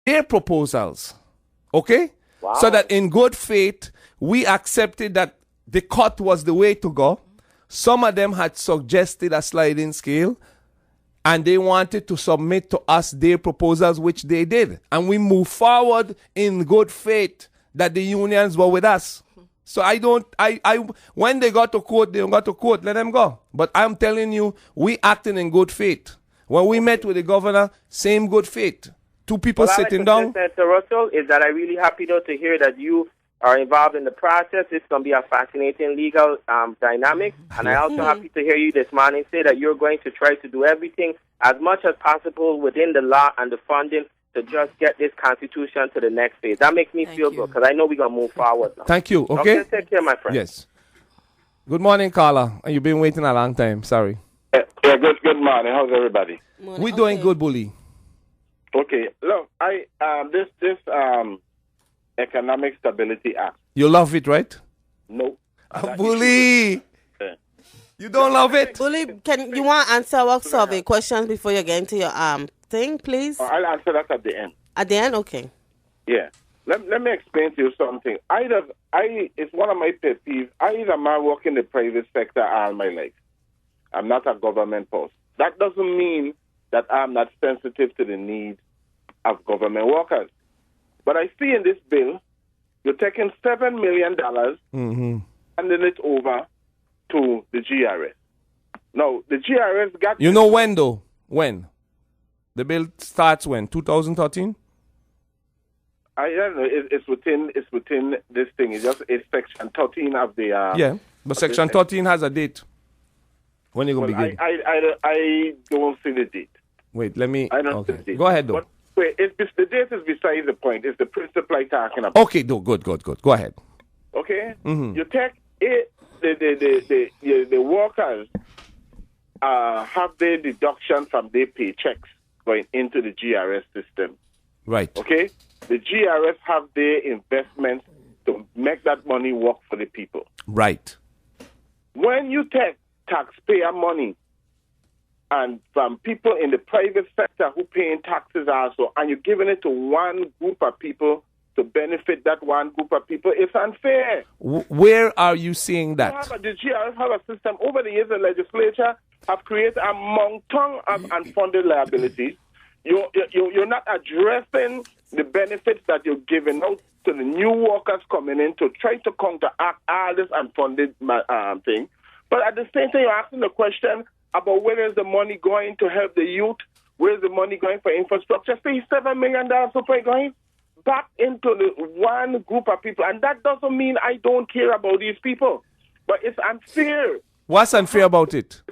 their proposals, okay? Wow. So that in good faith, we accepted that the cut was the way to go. Some of them had suggested a sliding scale, and they wanted to submit to us their proposals, which they did. And we moved forward in good faith that the unions were with us. So when they got to court, they got to court, let them go. But I'm telling you, we acting in good faith. When we met with the governor, same good faith. Two people sitting down. Senator Russell, is that I'm really happy though to hear that you are involved in the process. It's going to be a fascinating legal dynamic. And I'm also happy to hear you this morning say that you're going to try to do everything as much as possible within the law and the funding to just get this constitution to the next phase. That makes me feel good because I know we're going to move forward now. Thank you. Okay? Take care, my friend. Yes. Good morning, Carla. You've been waiting a long time. Sorry. Yeah, good morning. How's everybody? We're doing good, Bully. Okay. Look, this Economic Stability Act. You love it, right? No. Bully! You don't love it? Bully, you want to answer our survey questions before you get into your thing, please? I'll answer that at the end. At the end? Okay. Yeah. Let me explain to you something. It's one of my pet peeves. I either man work in the private sector all my life. I'm not a government post. That doesn't mean that I'm not sensitive to the needs of government workers. But I see in this bill, you're taking $7 million and handing it over to the GRS. Now, the GRS got... You know when, though? When? The bill starts when? 2013? I don't know. It's within this thing. It's section 13 of the... yeah, but section 13 has a date. When you going to begin? I don't see the date. Wait, let me... I don't see the date. Go ahead, though. But wait, the date is beside the point. It's the principle I'm talking about. Okay, good. Go ahead. Okay? You take it... The workers have their deduction from their paychecks going into the GRS system. Right. Okay? The GRS have their investments to make that money work for the people. Right. When you take taxpayer money and from people in the private sector who paying taxes also, and you're giving it to one group of people to benefit that one group of people, it's unfair. Where are you seeing that? The GRS have a system. Over the years, the legislature have created a mountain of unfunded liabilities. You're not addressing the benefits that you're giving out to the new workers coming in to try to counteract all this unfunded thing. But at the same time, you're asking the question about where is the money going to help the youth? Where is the money going for infrastructure? Say $7 million so far going back into the one group of people. And that doesn't mean I don't care about these people. But it's unfair. What's unfair about it?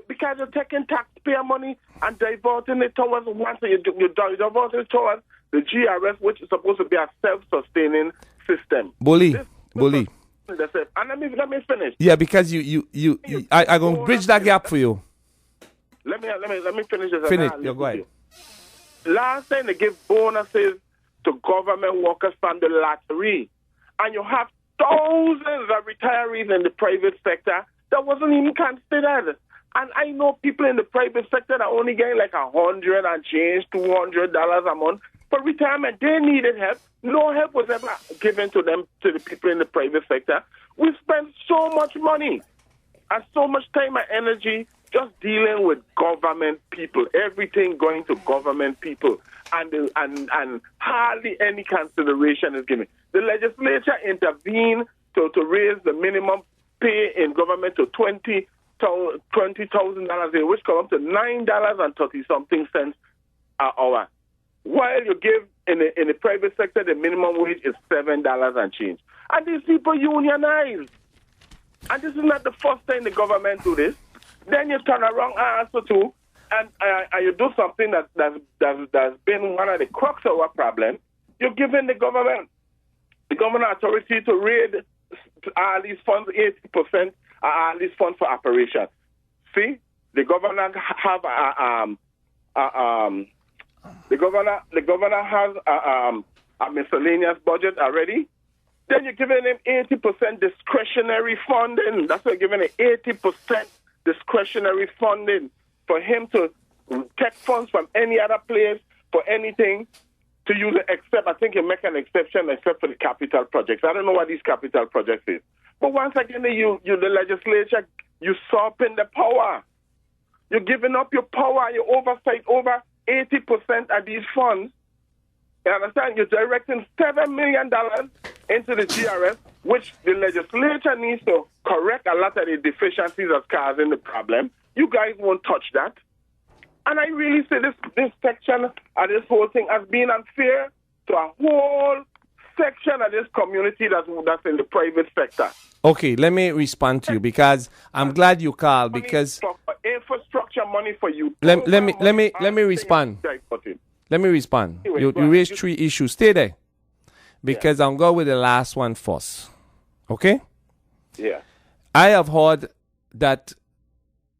Because you're taking taxpayer money and diverting it towards once you divert it towards the GRS, which is supposed to be a self-sustaining system. Bully. That's it. And let me finish. Yeah, because I'm going to bridge that gap for you. Let me finish this. Finish. Go ahead. Last time they give bonuses to government workers from the lottery, and you have thousands of retirees in the private sector that wasn't even considered. And I know people in the private sector that only getting like $100 and change, $200 a month for retirement. They needed help. No help was ever given to them, to the people in the private sector. We spend so much money and so much time and energy just dealing with government people, everything going to government people, and hardly any consideration is given. The legislature intervened to raise the minimum pay in government to $20,000 a year, which comes up to $9.30-something an hour. While you give in the private sector, the minimum wage is $7 and change. And these people unionize. And this is not the first time the government do this. Then you turn around also too, and you do something that's been one of the crux of our problem. You're giving the government authority to raid all these funds, 80% all these funds for operation. See, the governor have the governor has a miscellaneous budget already. Then you're giving him 80% discretionary funding. That's what you're giving him 80% discretionary funding for him to take funds from any other place for anything. to use it, except I think you make an exception except for the capital projects. I don't know what these capital projects is. But once again, the legislature, usurping the power. You're giving up your power, your oversight over 80% of these funds. You understand? You're directing $7 million into the GRS, which the legislature needs to correct a lot of the deficiencies that's causing the problem. You guys won't touch that. And I really say this section of this whole thing has been unfair to a whole section of this community that's in the private sector. Okay, let me respond to you because I'm glad you called because infrastructure money for you. Let me respond. Let me respond. Anyway, you raised 3 issues. Stay there because I'm going with the last one first. Okay? Yeah. I have heard that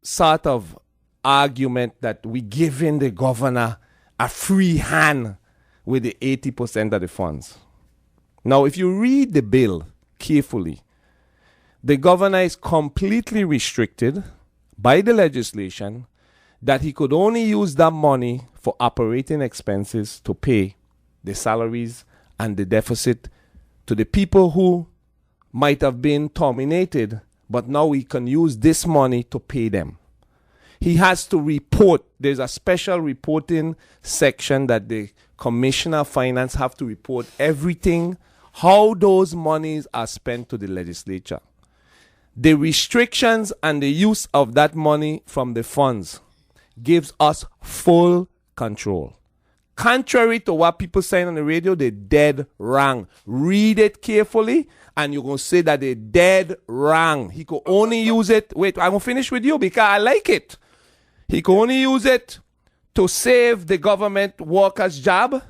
sort of argument that we giving the governor a free hand with the 80% of the funds. Now, if you read the bill carefully, the governor is completely restricted by the legislation that he could only use that money for operating expenses to pay the salaries and the deficit to the people who might have been terminated, but now he can use this money to pay them. He has to report. There's a special reporting section that the Commissioner of Finance have to report everything, how those monies are spent to the legislature. The restrictions and the use of that money from the funds gives us full control. Contrary to what people saying on the radio, they're dead wrong. Read it carefully and you're going to say that they're dead wrong. He could only use it. Wait, I'm going to finish with you because I like it. He could only use it to save the government workers' job.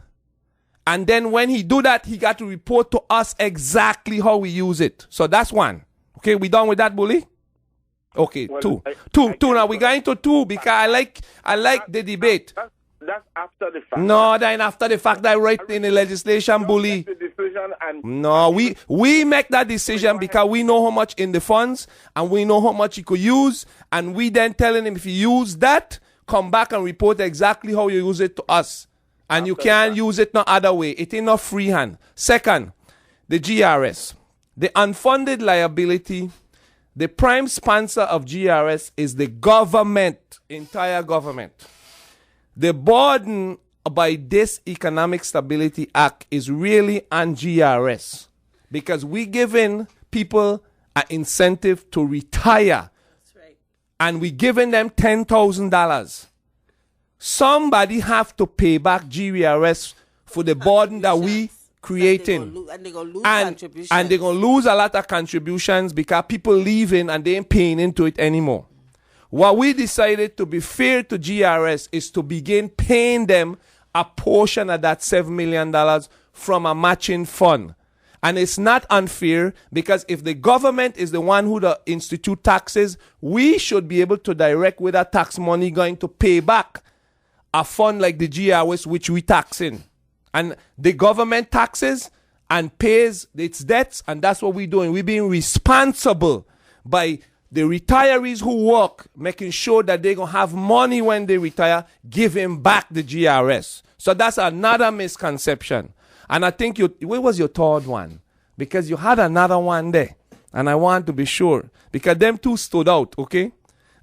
And then when he do that, he got to report to us exactly how we use it. So that's one. Okay, we done with that, Bully? Okay, Well, two. Now we're going to 2 because I like the debate. That's after the fact. No, then after the fact that right in the legislation, Bully. The decision and No, we make that decision because we know how much in the funds and we know how much he could use, and we then telling him if you use that, come back and report exactly how you use it to us. And you can't use it no other way. It ain't no free hand. Second, the GRS. The unfunded liability, the prime sponsor of GRS is the government, entire government. The burden by this Economic Stability Act is really on GRS because we giving people an incentive to retire. That's right. And we giving them $10,000. Somebody have to pay back GRS for the burden that we creating. And they're going to lose contributions. And they're going to lose a lot of contributions because people leaving and they ain't paying into it anymore. What we decided to be fair to GRS is to begin paying them a portion of that $7 million from a matching fund. And it's not unfair because if the government is the one who institute taxes, we should be able to direct where that tax money going to pay back a fund like the GRS which we tax in. And the government taxes and pays its debts, and that's what we're doing. We're being responsible by the retirees who work, making sure that they're going to have money when they retire, giving back the GRS. So that's another misconception. And I think where was your third one? Because you had another one there. And I want to be sure. Because them two stood out, okay?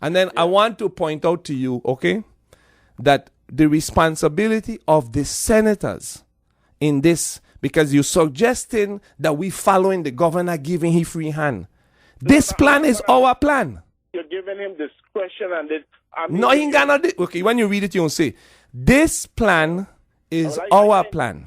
And then I want to point out to you, okay, that the responsibility of the senators in this, because you're suggesting that we following the governor giving him free hand. This plan is our plan. You're giving him discretion and this. No, he ain't got no. Okay, when you read it, you'll say, this plan is our plan.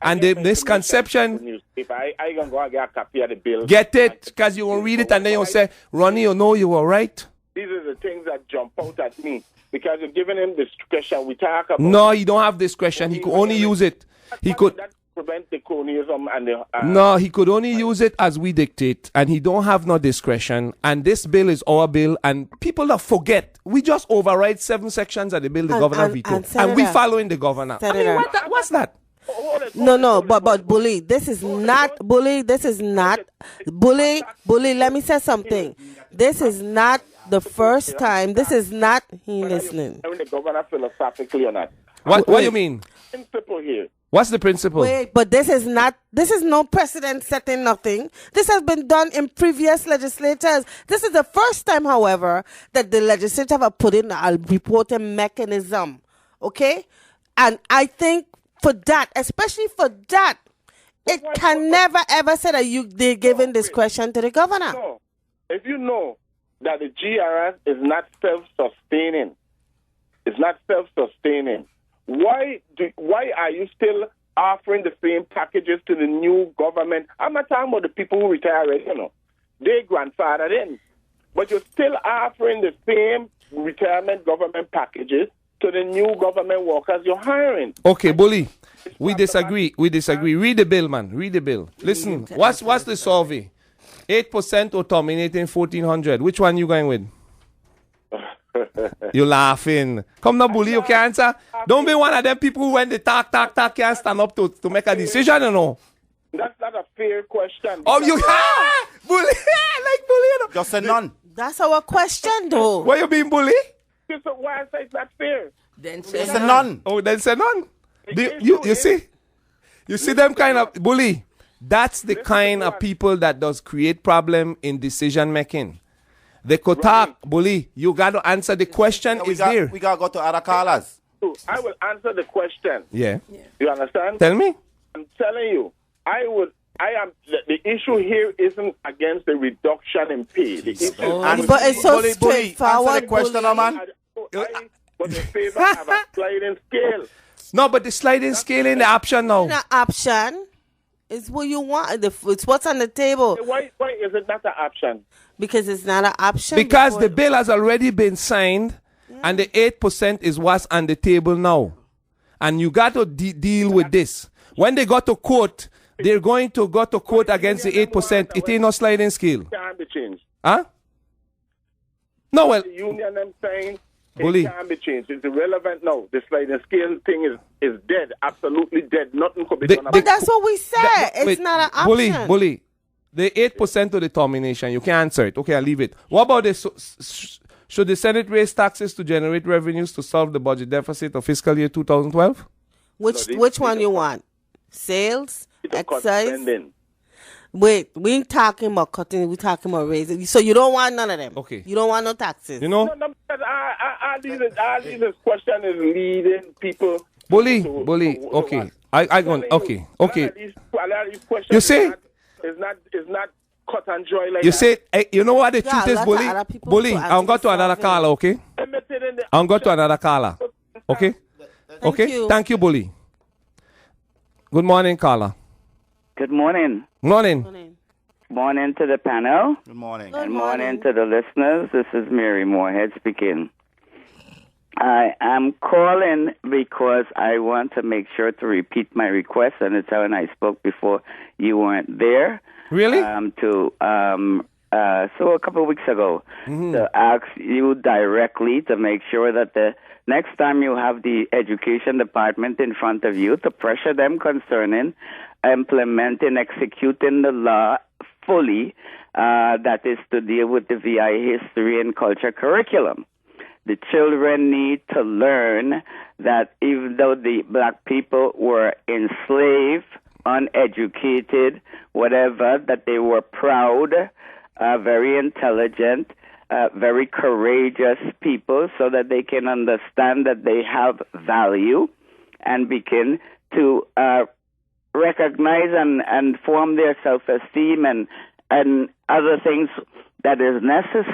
And the misconception. If I can go and get a copy of the bill. Get it, because you will read it and then you'll say, Ronnie, you know you were right. These are the things that jump out at me. Because you're giving him discretion. We talk about. No, he don't have discretion. He could only use it. He could. Prevent the cronyism and the. No, he could only use it as we dictate, and he don't have no discretion. And this bill is our bill, and people that forget, we just override 7 sections of the bill the governor vetoed, and we following the governor. I mean, what's that? No, but Bully, this is not Bully. This is not Bully. Let me say something. This is not the first time. This is not he listening. The governor philosophically or not. What do you mean? Principle here. What's the principle? Wait, but this is no precedent setting nothing. This has been done in previous legislatures. This is the first time, however, that the legislature have put in a reporting mechanism. Okay? And I think for that, especially for that, it can never ever say that they're giving discretion to the governor. No. If you know that the GRS is not self-sustaining, why are you still offering the same packages to the new government? I'm not talking about the people who retire already, They grandfathered in. But you're still offering the same retirement government packages to the new government workers you're hiring. Okay, Bully, we disagree. Read the bill, man. Read the bill. Listen, what's the survey? 8% or terminating 1,400. Which one you going with? You laughing. Come now, Bully, you can answer. Don't be one of them people who when they talk, can't stand up to make a decision, That's not a fair question. Oh, you Bully, like Bully, Just a none. That's our question, though. What you being, Bully? So why I say it's not fair? Then Just a none. Oh, then say none. You see them kind of Bully. That's the kind of people that does create problem in decision making. They could talk, Bully. You got to answer the question. Is there? We got to go to other callers. I will answer the question. Yeah. You understand? Tell me. I'm telling you, the issue here isn't against the reduction in pay. The issue but it's so straightforward. Answer the question, man. I was in favor of a sliding scale. No, but the sliding scale in the option now. The option is what you want. It's what's on the table. Why is it not an option? Because it's not an option. Because the bill has already been signed, and the 8% is what's on the table now. And you got to deal with this. When they go to court, they're going to go to court against the 8%. It ain't no sliding scale. It can't be changed. Huh? No, well. The union, I'm saying, Bully. it can't be changed. It's irrelevant now. The sliding scale thing is dead. Absolutely dead. Nothing could be done about it. But that's what we said. It's not an option. Bully. The 8% of the termination, you can answer it. Okay, I'll leave it. What about this? Should the Senate raise taxes to generate revenues to solve the budget deficit of fiscal year 2012? Which one you want? Sales? Excise? Wait, we ain't talking about cutting. We're talking about raising. So you don't want none of them? Okay. You don't want no taxes? You know? No, all these question is leading people. Bully. Okay. I go. Okay. You see? It's not cut and joy like You that. say, you know what the truth is, Bully? Bully, I'm going to another caller, okay? I'm going to another caller, okay? Thank you, Bully. Good morning, caller. Good morning. Morning. Morning to the panel. Good morning. And morning to the listeners. This is Mary Moorhead speaking. I am calling because I want to make sure to repeat my request, and it's when I spoke before you weren't there. Really? So a couple of weeks ago, to ask you directly to make sure that the next time you have the education department in front of you, to pressure them concerning implementing, executing the law fully, that is to deal with the VI history and culture curriculum. The children need to learn that even though the black people were enslaved, uneducated, whatever, that they were proud, very intelligent, very courageous people, so that they can understand that they have value and begin to recognize and form their self-esteem and other things that is necessary